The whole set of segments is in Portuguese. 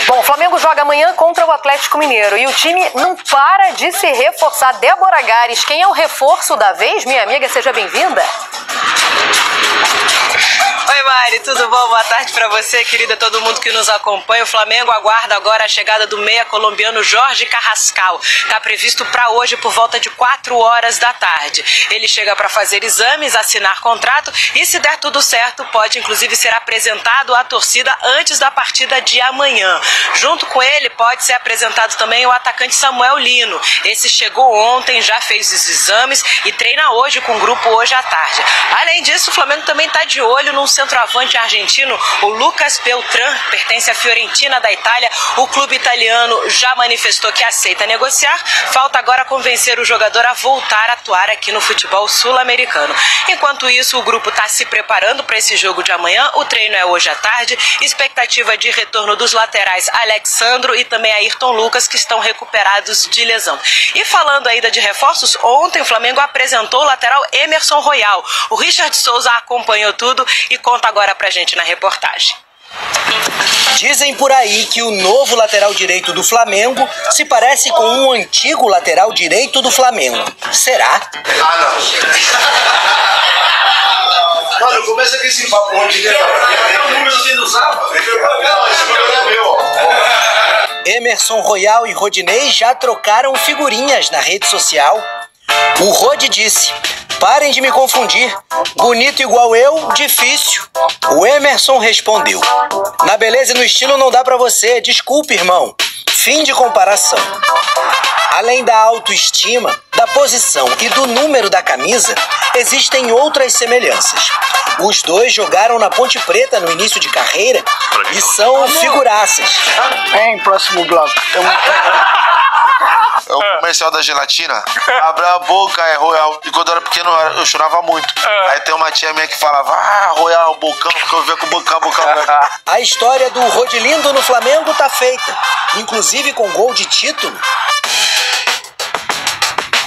Bom, o Flamengo joga amanhã contra o Atlético Mineiro e o time não para de se reforçar. Débora Gares, quem é o reforço da vez? Minha amiga, seja bem-vinda. Oi, Mari, tudo bom? Boa tarde pra você, querida, todo mundo que nos acompanha. O Flamengo aguarda agora a chegada do meia colombiano Jorge Carrascal. Está previsto para hoje por volta de 4 horas da tarde. Ele chega para fazer exames, assinar contrato e, se der tudo certo, pode inclusive ser apresentado à torcida antes da partida de amanhã. Junto com ele pode ser apresentado também o atacante Samuel Lino. Esse chegou ontem, já fez os exames e treina hoje com o grupo hoje à tarde. Além disso, o Flamengo também está de olho num centroavante argentino, o Lucas Beltrán, pertence à Fiorentina da Itália. O clube italiano já manifestou que aceita negociar. Falta agora convencer o jogador a voltar a atuar aqui no futebol sul-americano. Enquanto isso, o grupo está se preparando para esse jogo de amanhã. O treino é hoje à tarde. Expectativa de retorno dos laterais Alexandro e também Ayrton Lucas, que estão recuperados de lesão. E falando ainda de reforços, ontem o Flamengo apresentou o lateral Emerson Royal. O Richard Souza acompanhou tudo e conta agora pra gente na reportagem. Dizem por aí que o novo lateral direito do Flamengo se parece com um antigo lateral direito do Flamengo. Será? Não. Mano, começa com esse papo onde tem um númerozinho do Zapa. Esse número é meu. Emerson Royal e Rodinei já trocaram figurinhas na rede social. O Rodi disse: "Parem de me confundir. Bonito igual eu, difícil." O Emerson respondeu: "Na beleza e no estilo não dá pra você. Desculpe, irmão." Fim de comparação. Além da autoestima, da posição e do número da camisa, existem outras semelhanças. Os dois jogaram na Ponte Preta no início de carreira e são figuraças. Próximo bloco. É o comercial da gelatina. Abre a boca, é Royal. E quando eu era pequeno, eu chorava muito. Aí tem uma tia minha que falava: Royal, bocão, porque eu via com o bocão. A história do Rodilindo no Flamengo tá feita, inclusive com gol de título.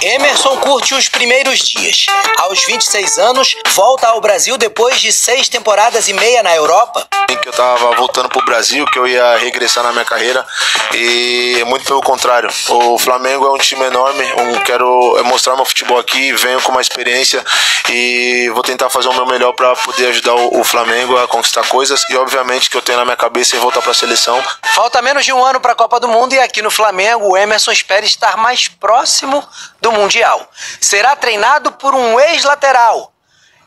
Emerson curte os primeiros dias. Aos 26 anos, volta ao Brasil depois de 6 temporadas e meia na Europa. Que eu tava voltando pro Brasil, que eu ia regressar na minha carreira, e muito pelo contrário. O Flamengo é um time enorme, quero mostrar meu futebol aqui, venho com uma experiência e vou tentar fazer o meu melhor para poder ajudar o Flamengo a conquistar coisas, e obviamente que eu tenho na minha cabeça em voltar para a seleção. Falta menos de um ano para a Copa do Mundo e aqui no Flamengo o Emerson espera estar mais próximo do Mundial. Será treinado por um ex-lateral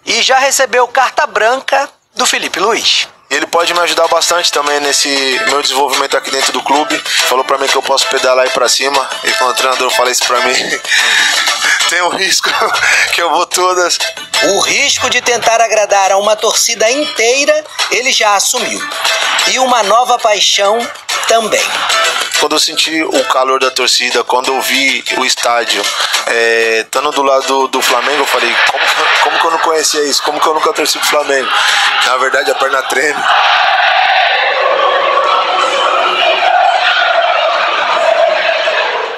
e já recebeu carta branca do Felipe Luiz. Ele pode me ajudar bastante também nesse meu desenvolvimento aqui dentro do clube. Falou pra mim que eu posso pedalar aí pra cima, e quando o treinador fala isso pra mim, tem um risco que eu vou todas. O risco de tentar agradar a uma torcida inteira, ele já assumiu. E uma nova paixão também. Quando eu senti o calor da torcida, quando eu vi o estádio, estando do lado do Flamengo, eu falei: como que eu não conhecia isso? Como que eu nunca torci pro Flamengo? Na verdade, a perna treme.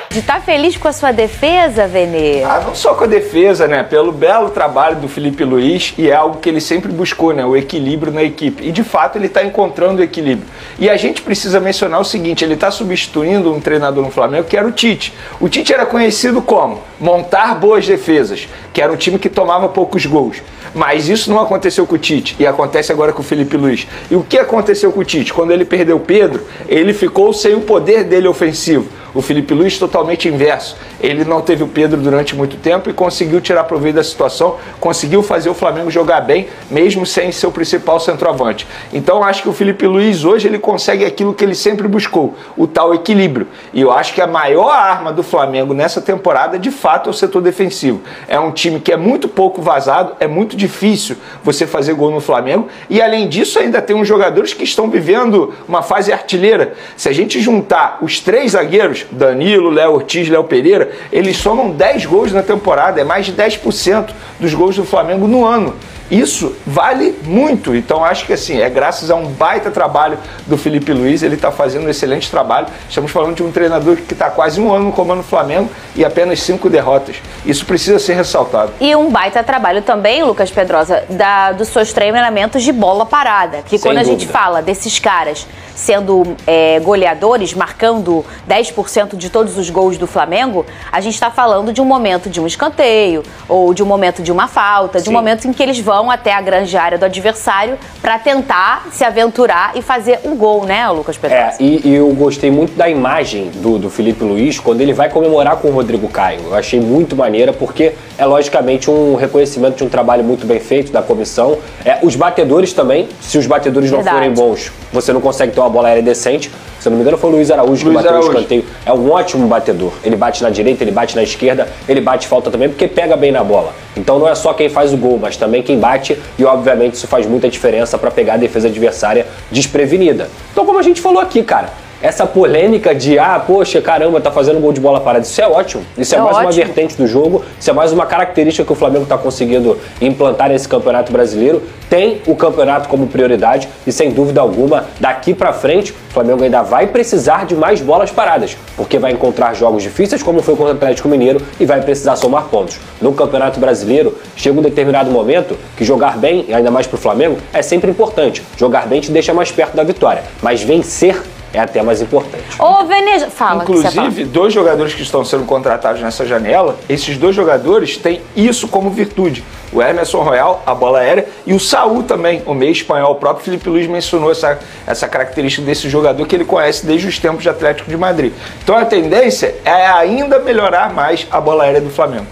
De estar feliz com a sua defesa, Vene? Não só com a defesa, né? Pelo belo trabalho do Felipe Luiz, e é algo que ele sempre buscou, né? O equilíbrio na equipe. E de fato ele está encontrando o equilíbrio. E a gente precisa mencionar o seguinte: ele está substituindo um treinador no Flamengo que era o Tite. O Tite era conhecido como montar boas defesas, que era um time que tomava poucos gols. Mas isso não aconteceu com o Tite, e acontece agora com o Felipe Luiz. E o que aconteceu com o Tite? Quando ele perdeu o Pedro, ele ficou sem o poder dele ofensivo. O Felipe Luiz totalmente inverso. Ele não teve o Pedro durante muito tempo e conseguiu tirar proveito da situação, conseguiu fazer o Flamengo jogar bem, mesmo sem seu principal centroavante. Então acho que o Felipe Luiz hoje ele consegue aquilo que ele sempre buscou, o tal equilíbrio. E eu acho que a maior arma do Flamengo nessa temporada, de fato, é o setor defensivo. É um time que é muito pouco vazado, é muito difícil você fazer gol no Flamengo, e além disso ainda tem uns jogadores que estão vivendo uma fase artilheira. Se a gente juntar os 3 zagueiros, Danilo, Léo Ortiz, Léo Pereira, eles somam 10 gols na temporada, é mais de 10% dos gols do Flamengo no ano. Isso vale muito. Então acho que assim, é graças a um baita trabalho do Felipe Luiz, ele está fazendo um excelente trabalho. Estamos falando de um treinador que está quase um ano no comando do Flamengo e apenas 5 derrotas. Isso precisa ser ressaltado. E um baita trabalho também, Lucas Pedrosa, dos seus treinamentos de bola parada. Que quando a gente fala desses caras sendo goleadores, marcando 10% de todos os gols do Flamengo, a gente está falando de um momento de um escanteio, ou de um momento de uma falta, de um momento em que eles vão até a grande área do adversário para tentar se aventurar e fazer um gol, né, Lucas Pedrosa? E eu gostei muito da imagem do Felipe Luiz quando ele vai comemorar com o Rodrigo Caio. Eu achei muito maneira, porque é logicamente um reconhecimento de um trabalho muito bem feito da comissão. Os batedores também, se os batedores não forem bons, você não consegue ter uma bola aérea decente. Se eu não me engano, foi o Luiz Araújo que bateu o escanteio. É um ótimo batedor. Ele bate na direita, ele bate na esquerda, ele bate falta também porque pega bem na bola. Então não é só quem faz o gol, mas também quem bate, e obviamente isso faz muita diferença para pegar a defesa adversária desprevenida. Então, como a gente falou aqui, cara, essa polêmica de, poxa, caramba, tá fazendo gol de bola parada, isso é ótimo. Isso é mais uma vertente do jogo, isso é mais uma característica que o Flamengo tá conseguindo implantar nesse Campeonato Brasileiro. Tem o campeonato como prioridade e, sem dúvida alguma, daqui pra frente, o Flamengo ainda vai precisar de mais bolas paradas, porque vai encontrar jogos difíceis, como foi contra o Atlético Mineiro, e vai precisar somar pontos. No Campeonato Brasileiro, chega um determinado momento que jogar bem, e ainda mais pro Flamengo, é sempre importante. Jogar bem te deixa mais perto da vitória, mas vencer é até mais importante. Ô, Veneja, fala. Inclusive, 2 jogadores que estão sendo contratados nessa janela, esses 2 jogadores têm isso como virtude. O Emerson Royal, a bola aérea, e o Saúl também, o meio espanhol. O próprio Felipe Luiz mencionou essa característica desse jogador que ele conhece desde os tempos de Atlético de Madrid. Então a tendência é ainda melhorar mais a bola aérea do Flamengo.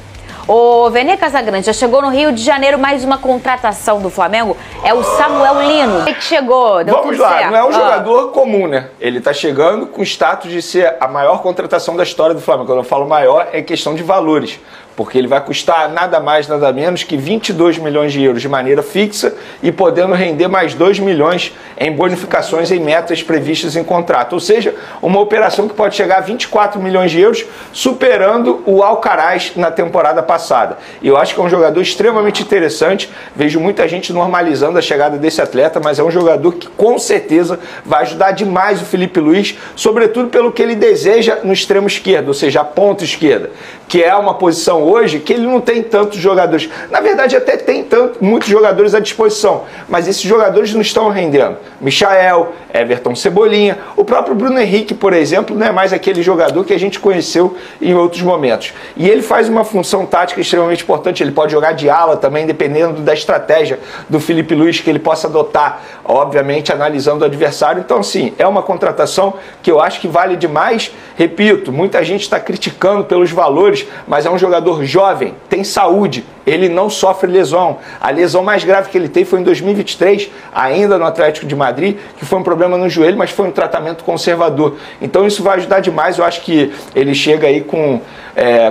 O Vene Casagrande, já chegou no Rio de Janeiro mais uma contratação do Flamengo, é o Samuel Lino, que chegou, deu Vamos tudo lá, certo. não é um jogador comum, né? Ele tá chegando com status de ser a maior contratação da história do Flamengo. Quando eu falo maior, é questão de valores. Porque ele vai custar nada mais, nada menos que 22 milhões de euros de maneira fixa e podendo render mais 2 milhões em bonificações em metas previstas em contrato. Ou seja, uma operação que pode chegar a 24 milhões de euros, superando o Alcaraz na temporada passada. E eu acho que é um jogador extremamente interessante. Vejo muita gente normalizando a chegada desse atleta, mas é um jogador que com certeza vai ajudar demais o Felipe Luiz, sobretudo pelo que ele deseja no extremo esquerdo, ou seja, a ponta esquerda, que é uma posição hoje que ele não tem tantos jogadores. Na verdade, até tem muitos jogadores à disposição, mas esses jogadores não estão rendendo. Michael, Everton Cebolinha, o próprio Bruno Henrique, por exemplo, não é mais aquele jogador que a gente conheceu em outros momentos. E ele faz uma função tática extremamente importante. Ele pode jogar de ala também, dependendo da estratégia do Felipe Luiz que ele possa adotar, obviamente analisando o adversário. Então, sim, é uma contratação que eu acho que vale demais. Repito, muita gente está criticando pelos valores, mas é um jogador jovem, tem saúde, ele não sofre lesão. A lesão mais grave que ele teve foi em 2023, ainda no Atlético de Madrid, que foi um problema no joelho, mas foi um tratamento conservador. Então isso vai ajudar demais. Eu acho que ele chega aí com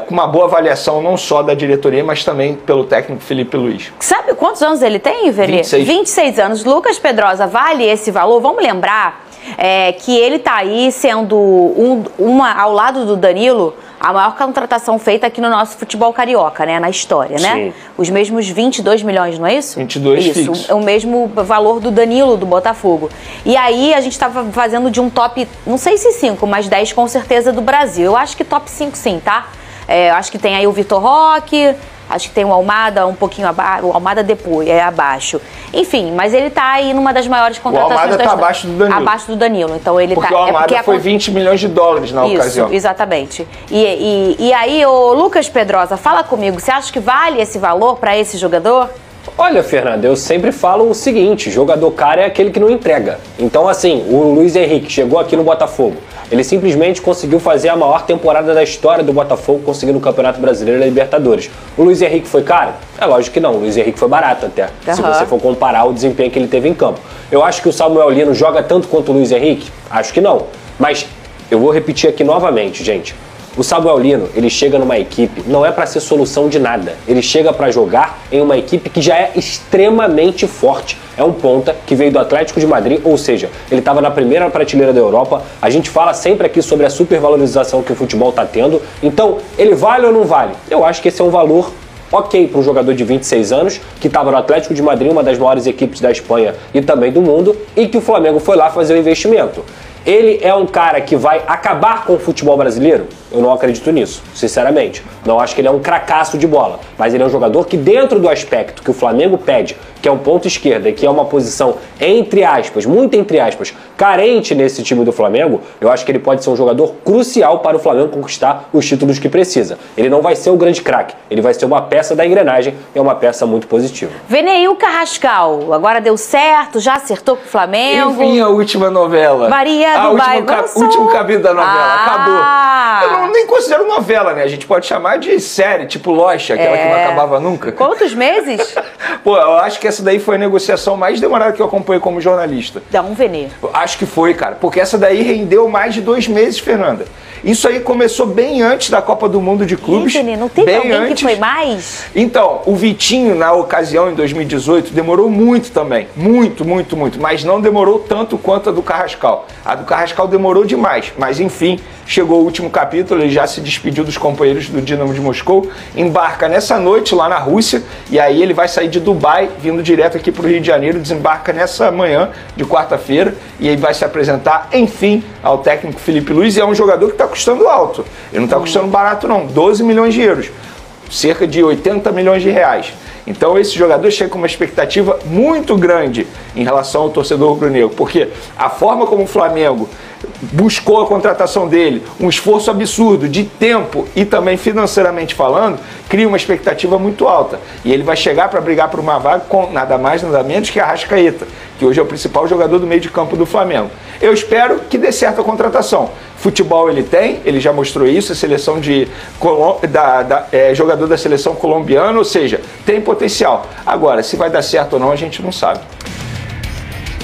uma boa avaliação, não só da diretoria, mas também pelo técnico Felipe Luiz. Sabe quantos anos ele tem, Vene? 26 anos. Lucas Pedrosa, vale esse valor? Vamos lembrar que ele está aí sendo ao lado do Danilo, a maior contratação feita aqui no nosso futebol carioca, né? Na história, né? Sim. Os mesmos 22 milhões, não é isso? 22 isso, fixo. é o mesmo valor do Danilo, do Botafogo. E aí a gente estava fazendo de um top, não sei se 5, mas 10 com certeza do Brasil. Eu acho que top 5 sim, tá? Acho que tem aí o Vitor Roque, acho que tem o Almada um pouquinho abaixo, o Almada depois, abaixo. Enfim, mas ele tá aí numa das maiores contratações. O Almada tá abaixo do Danilo. Abaixo do Danilo, então ele porque o Almada foi 20 milhões de dólares na ocasião. Isso, exatamente. E aí, o Lucas Pedrosa, fala comigo, você acha que vale esse valor para esse jogador? Olha, Fernanda, eu sempre falo o seguinte, jogador caro é aquele que não entrega. Então, assim, o Luiz Henrique chegou aqui no Botafogo. Ele simplesmente conseguiu fazer a maior temporada da história do Botafogo, conseguindo o Campeonato Brasileiro e a Libertadores. O Luiz Henrique foi caro? É lógico que não. O Luiz Henrique foi barato até, se você for comparar o desempenho que ele teve em campo. Eu acho que o Samuel Lino joga tanto quanto o Luiz Henrique? Acho que não. Mas eu vou repetir aqui novamente, gente. O Samuel Lino, ele chega numa equipe, não é para ser solução de nada. Ele chega para jogar em uma equipe que já é extremamente forte. É um ponta que veio do Atlético de Madrid, ou seja, ele estava na primeira prateleira da Europa. A gente fala sempre aqui sobre a supervalorização que o futebol está tendo. Então, ele vale ou não vale? Eu acho que esse é um valor ok para um jogador de 26 anos, que estava no Atlético de Madrid, uma das maiores equipes da Espanha e também do mundo, e que o Flamengo foi lá fazer o investimento. Ele é um cara que vai acabar com o futebol brasileiro? Eu não acredito nisso, sinceramente. Não acho que ele é um cracaço de bola, mas ele é um jogador que, dentro do aspecto que o Flamengo pede, que é um ponto esquerda e que é uma posição, entre aspas, muito entre aspas, carente nesse time do Flamengo, eu acho que ele pode ser um jogador crucial para o Flamengo conquistar os títulos que precisa. Ele não vai ser o grande craque, ele vai ser uma peça da engrenagem, é uma peça muito positiva. Veneil Carrascal, agora deu certo, já acertou com o Flamengo. Enfim, a última novela. Maria do Bairro. Último capítulo da novela, acabou. Eu nem considero novela, né? A gente pode chamar de série, tipo Lost, aquela que não acabava nunca. Quantos meses? Pô, eu acho que essa daí foi a negociação mais demorada que eu acompanhei como jornalista. Dá um veneno. Acho que foi, cara, porque essa daí rendeu mais de 2 meses, Fernanda. Isso aí começou bem antes da Copa do Mundo de Clubes. Não teve alguém que foi mais? Então, o Vitinho, na ocasião, em 2018, demorou muito também. Muito, muito, muito. Mas não demorou tanto quanto a do Carrascal. A do Carrascal demorou demais. Mas, enfim, chegou o último capítulo, ele já se despediu dos companheiros do Dinamo de Moscou, embarca nessa noite lá na Rússia, e aí ele vai sair de Dubai, vindo direto aqui para o Rio de Janeiro, desembarca nessa manhã de quarta-feira, e aí vai se apresentar, enfim, ao técnico Filipe Luís, e é um jogador que está custando alto. Ele não está custando barato não, 12 milhões de euros, cerca de 80 milhões de reais. Então esse jogador chega com uma expectativa muito grande em relação ao torcedor rubro-negro, porque a forma como o Flamengo buscou a contratação dele, um esforço absurdo de tempo e também financeiramente falando, cria uma expectativa muito alta. E ele vai chegar para brigar por uma vaga com nada mais, nada menos que a Arrascaeta, que hoje é o principal jogador do meio de campo do Flamengo. Eu espero que dê certo a contratação. Futebol ele tem, ele já mostrou isso, a seleção de jogador da seleção colombiana, ou seja, tem potencial. Agora, se vai dar certo ou não, a gente não sabe.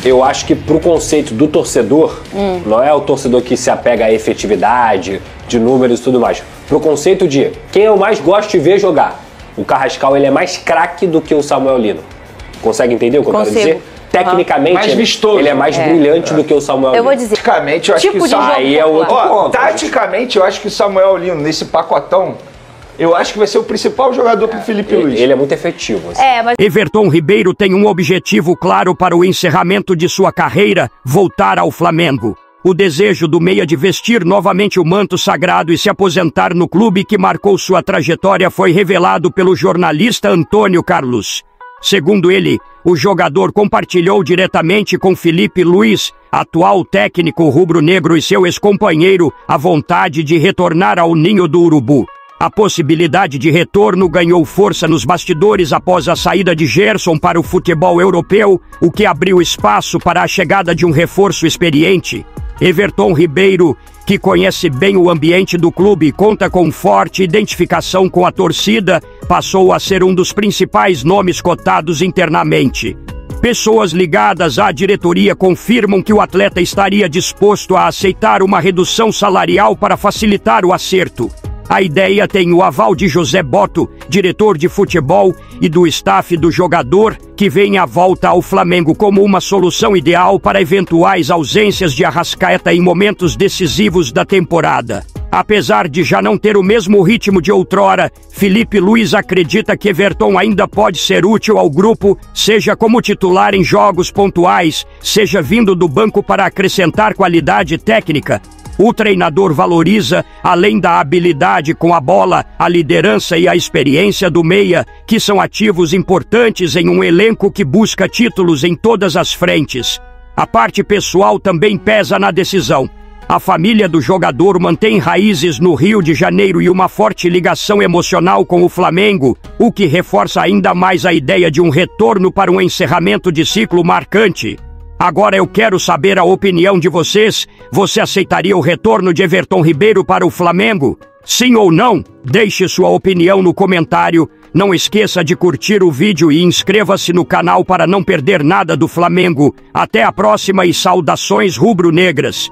Eu acho que pro conceito do torcedor, não é o torcedor que se apega à efetividade, de números e tudo mais. Pro conceito de quem eu mais gosto de ver jogar. O Carrascal, ele é mais craque do que o Samuel Lino. Consegue entender o que eu quero dizer? Tecnicamente, mais vistoso. Ele é mais brilhante do que o Samuel Lino. Eu vou dizer. Taticamente, eu acho que o aí é outro ponto. Taticamente, eu acho que o Samuel Lino, nesse pacotão, eu acho que vai ser o principal jogador pro Filipe Luís. Ele é muito efetivo. Assim. Everton Ribeiro tem um objetivo claro para o encerramento de sua carreira, voltar ao Flamengo. O desejo do meia de vestir novamente o manto sagrado e se aposentar no clube que marcou sua trajetória foi revelado pelo jornalista Antônio Carlos. Segundo ele, o jogador compartilhou diretamente com Filipe Luís, atual técnico rubro-negro e seu ex-companheiro, a vontade de retornar ao ninho do Urubu. A possibilidade de retorno ganhou força nos bastidores após a saída de Gerson para o futebol europeu, o que abriu espaço para a chegada de um reforço experiente. Everton Ribeiro, que conhece bem o ambiente do clube e conta com forte identificação com a torcida, passou a ser um dos principais nomes cotados internamente. Pessoas ligadas à diretoria confirmam que o atleta estaria disposto a aceitar uma redução salarial para facilitar o acerto. A ideia tem o aval de José Boto, diretor de futebol, e do staff do jogador, que vem à volta ao Flamengo como uma solução ideal para eventuais ausências de Arrascaeta em momentos decisivos da temporada. Apesar de já não ter o mesmo ritmo de outrora, Filipe Luís acredita que Everton ainda pode ser útil ao grupo, seja como titular em jogos pontuais, seja vindo do banco para acrescentar qualidade técnica. O treinador valoriza, além da habilidade com a bola, a liderança e a experiência do meia, que são ativos importantes em um elenco que busca títulos em todas as frentes. A parte pessoal também pesa na decisão. A família do jogador mantém raízes no Rio de Janeiro e uma forte ligação emocional com o Flamengo, o que reforça ainda mais a ideia de um retorno para um encerramento de ciclo marcante. Agora eu quero saber a opinião de vocês. Você aceitaria o retorno de Everton Ribeiro para o Flamengo? Sim ou não? Deixe sua opinião no comentário. Não esqueça de curtir o vídeo e inscreva-se no canal para não perder nada do Flamengo. Até a próxima e saudações rubro-negras.